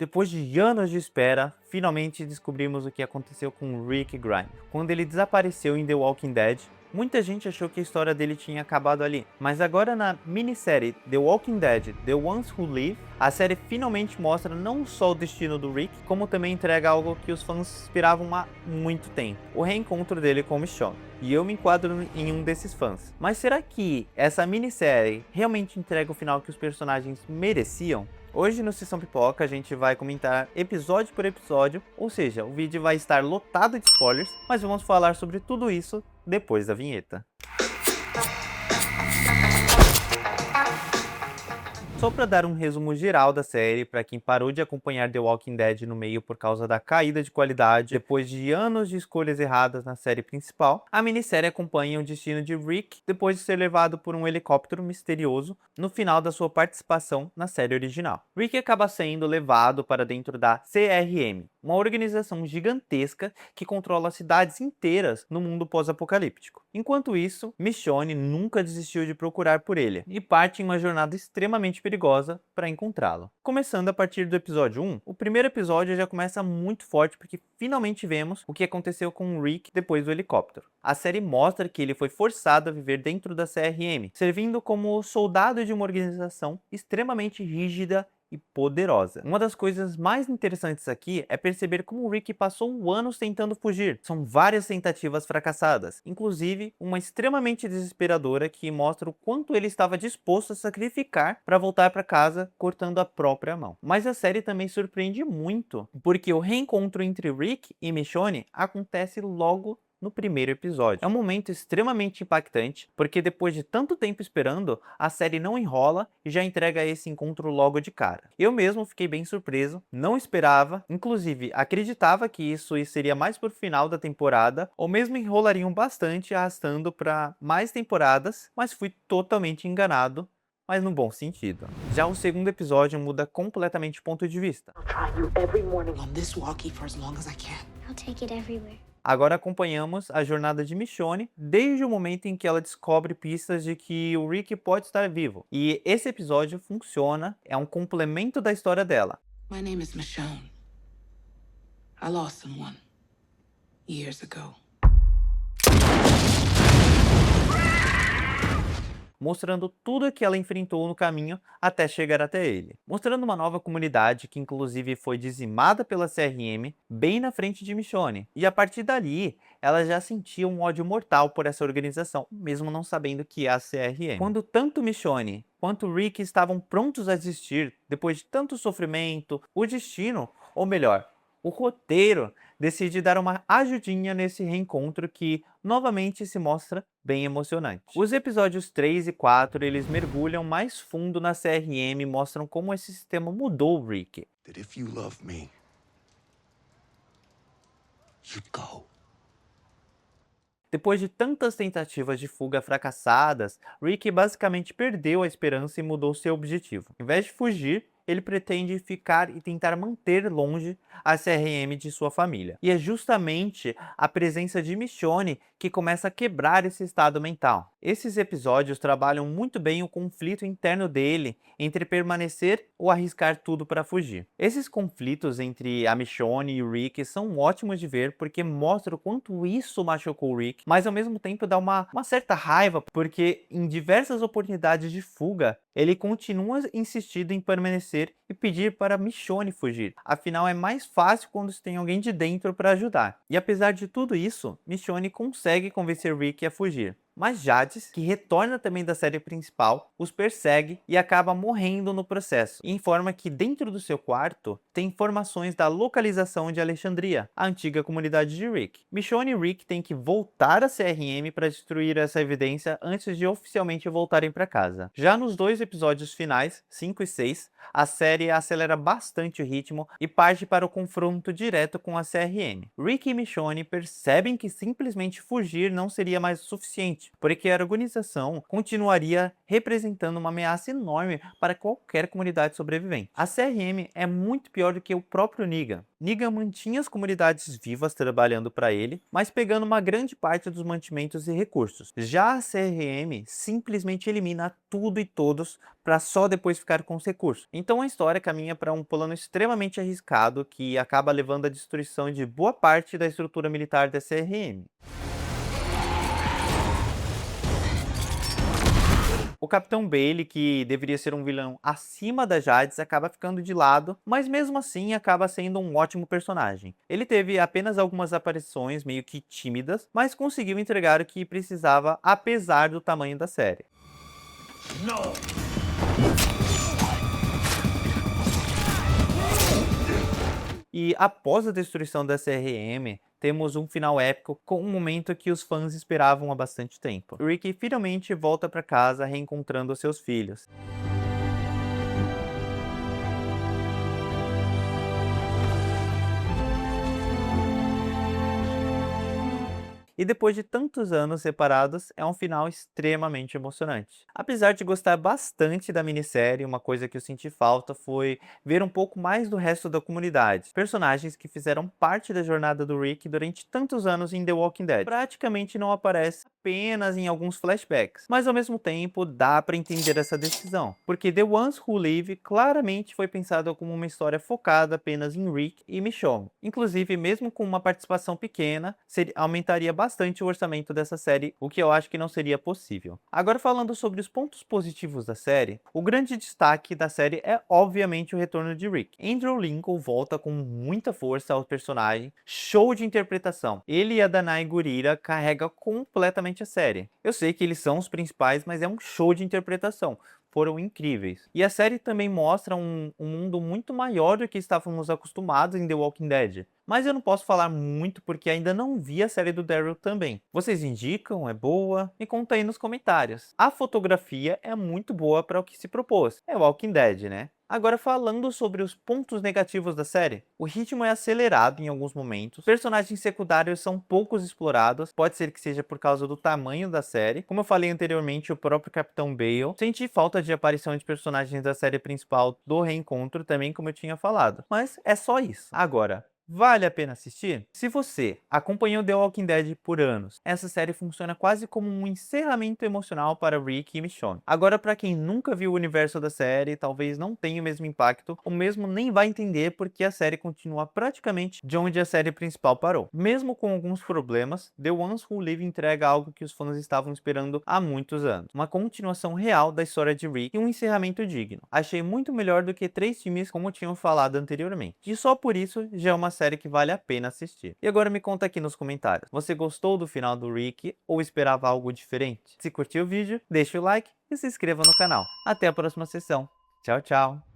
Depois de anos de espera, finalmente descobrimos o que aconteceu com Rick Grimes. Quando ele desapareceu em The Walking Dead, muita gente achou que a história dele tinha acabado ali. Mas agora na minissérie The Walking Dead, The Ones Who Live, a série finalmente mostra não só o destino do Rick, como também entrega algo que os fãs esperavam há muito tempo: o reencontro dele com Michonne. E eu me enquadro em um desses fãs. Mas será que essa minissérie realmente entrega o final que os personagens mereciam? Hoje no Sessão Pipoca a gente vai comentar episódio por episódio, ou seja, o vídeo vai estar lotado de spoilers, mas vamos falar sobre tudo isso depois da vinheta. Só para dar um resumo geral da série, para quem parou de acompanhar The Walking Dead no meio por causa da caída de qualidade, depois de anos de escolhas erradas na série principal, a minissérie acompanha o destino de Rick depois de ser levado por um helicóptero misterioso no final da sua participação na série original. Rick acaba sendo levado para dentro da CRM, uma organização gigantesca que controla cidades inteiras no mundo pós-apocalíptico. Enquanto isso, Michonne nunca desistiu de procurar por ele e parte em uma jornada extremamente perigosa para encontrá-lo. Começando a partir do episódio 1, o primeiro episódio já começa muito forte porque finalmente vemos o que aconteceu com o Rick depois do helicóptero. A série mostra que ele foi forçado a viver dentro da CRM, servindo como soldado de uma organização extremamente rígida e poderosa. Uma das coisas mais interessantes aqui é perceber como o Rick passou anos tentando fugir. São várias tentativas fracassadas, inclusive uma extremamente desesperadora que mostra o quanto ele estava disposto a sacrificar para voltar para casa cortando a própria mão. Mas a série também surpreende muito, porque o reencontro entre Rick e Michonne acontece logo no primeiro episódio. É um momento extremamente impactante, porque depois de tanto tempo esperando, a série não enrola e já entrega esse encontro logo de cara. Eu mesmo fiquei bem surpreso, não esperava, inclusive acreditava que isso seria mais pro final da temporada, ou mesmo enrolariam bastante arrastando para mais temporadas, mas fui totalmente enganado, mas no bom sentido. Já o segundo episódio muda completamente o ponto de vista. I'll try you every morning on this walkie for as long as I can. I'll take it everywhere. Agora acompanhamos a jornada de Michonne desde o momento em que ela descobre pistas de que o Rick pode estar vivo. E esse episódio funciona, é um complemento da história dela. My name is Michonne. I lost someone years ago. Mostrando tudo o que ela enfrentou no caminho até chegar até ele. Mostrando uma nova comunidade que inclusive foi dizimada pela CRM bem na frente de Michonne. E a partir dali, ela já sentia um ódio mortal por essa organização, mesmo não sabendo que é a CRM. Quando tanto Michonne quanto Rick estavam prontos a desistir, depois de tanto sofrimento, o destino, ou melhor, o roteiro, decide dar uma ajudinha nesse reencontro que novamente se mostra bem emocionante. Os episódios 3 e 4, eles mergulham mais fundo na CRM e mostram como esse sistema mudou o Rick. That if you love me, you'd go. Depois de tantas tentativas de fuga fracassadas, Rick basicamente perdeu a esperança e mudou seu objetivo. Em vez de fugir, ele pretende ficar e tentar manter longe a CRM de sua família. E é justamente a presença de Michonne que começa a quebrar esse estado mental. Esses episódios trabalham muito bem o conflito interno dele entre permanecer ou arriscar tudo para fugir. Esses conflitos entre a Michonne e o Rick são ótimos de ver porque mostram o quanto isso machucou o Rick, mas ao mesmo tempo dá uma certa raiva porque em diversas oportunidades de fuga ele continua insistindo em permanecer e pedir para Michonne fugir. Afinal, é mais fácil quando se tem alguém de dentro para ajudar. E apesar de tudo isso, Michonne consegue convencer Rick a fugir. Mas Jadis, que retorna também da série principal, os persegue e acaba morrendo no processo. E informa que dentro do seu quarto tem informações da localização de Alexandria, a antiga comunidade de Rick. Michonne e Rick têm que voltar à CRM para destruir essa evidência antes de oficialmente voltarem para casa. Já nos dois episódios finais, 5 e 6, a série acelera bastante o ritmo e parte para o confronto direto com a CRM. Rick e Michonne percebem que simplesmente fugir não seria mais o suficiente limite, porque a organização continuaria representando uma ameaça enorme para qualquer comunidade sobrevivente. A CRM é muito pior do que o próprio Negan. Negan mantinha as comunidades vivas trabalhando para ele, mas pegando uma grande parte dos mantimentos e recursos. Já a CRM simplesmente elimina tudo e todos para só depois ficar com os recursos. Então a história caminha para um plano extremamente arriscado que acaba levando à destruição de boa parte da estrutura militar da CRM. O Capitão Bailey, que deveria ser um vilão acima da Jades, acaba ficando de lado, mas mesmo assim acaba sendo um ótimo personagem. Ele teve apenas algumas aparições meio que tímidas, mas conseguiu entregar o que precisava apesar do tamanho da série. E após a destruição da CRM, temos um final épico com um momento que os fãs esperavam há bastante tempo. Rick finalmente volta para casa reencontrando seus filhos. E depois de tantos anos separados, é um final extremamente emocionante. Apesar de gostar bastante da minissérie, uma coisa que eu senti falta foi ver um pouco mais do resto da comunidade. Personagens que fizeram parte da jornada do Rick durante tantos anos em The Walking Dead praticamente não aparecem, apenas em alguns flashbacks. Mas ao mesmo tempo, dá para entender essa decisão, porque The Ones Who Live claramente foi pensado como uma história focada apenas em Rick e Michonne. Inclusive, mesmo com uma participação pequena, aumentaria bastante o orçamento dessa série, o que eu acho que não seria possível. Agora falando sobre os pontos positivos da série, o grande destaque da série é obviamente o retorno de Rick. Andrew Lincoln volta com muita força ao personagem, show de interpretação. Ele e a Danai Gurira carregam completamente a série. Eu sei que eles são os principais, mas é um show de interpretação. Foram incríveis. E a série também mostra um mundo muito maior do que estávamos acostumados em The Walking Dead. Mas eu não posso falar muito porque ainda não vi a série do Daryl também. Vocês indicam? É boa? Me conta aí nos comentários. A fotografia é muito boa para o que se propôs. É Walking Dead, né? Agora falando sobre os pontos negativos da série, o ritmo é acelerado em alguns momentos, personagens secundários são poucos explorados, pode ser que seja por causa do tamanho da série, como eu falei anteriormente, o próprio Capitão Bale, senti falta de aparição de personagens da série principal do reencontro também, como eu tinha falado, mas é só isso. Agora, vale a pena assistir? Se você acompanhou The Walking Dead por anos, essa série funciona quase como um encerramento emocional para Rick e Michonne. Agora, para quem nunca viu o universo da série, talvez não tenha o mesmo impacto, ou mesmo nem vai entender porque a série continua praticamente de onde a série principal parou. Mesmo com alguns problemas, The Ones Who Live entrega algo que os fãs estavam esperando há muitos anos. Uma continuação real da história de Rick e um encerramento digno. Achei muito melhor do que 3 filmes como tinham falado anteriormente. E só por isso já é uma série que vale a pena assistir. E agora me conta aqui nos comentários, você gostou do final do Rick ou esperava algo diferente? Se curtiu o vídeo, deixa o like e se inscreva no canal. Até a próxima sessão. Tchau, tchau!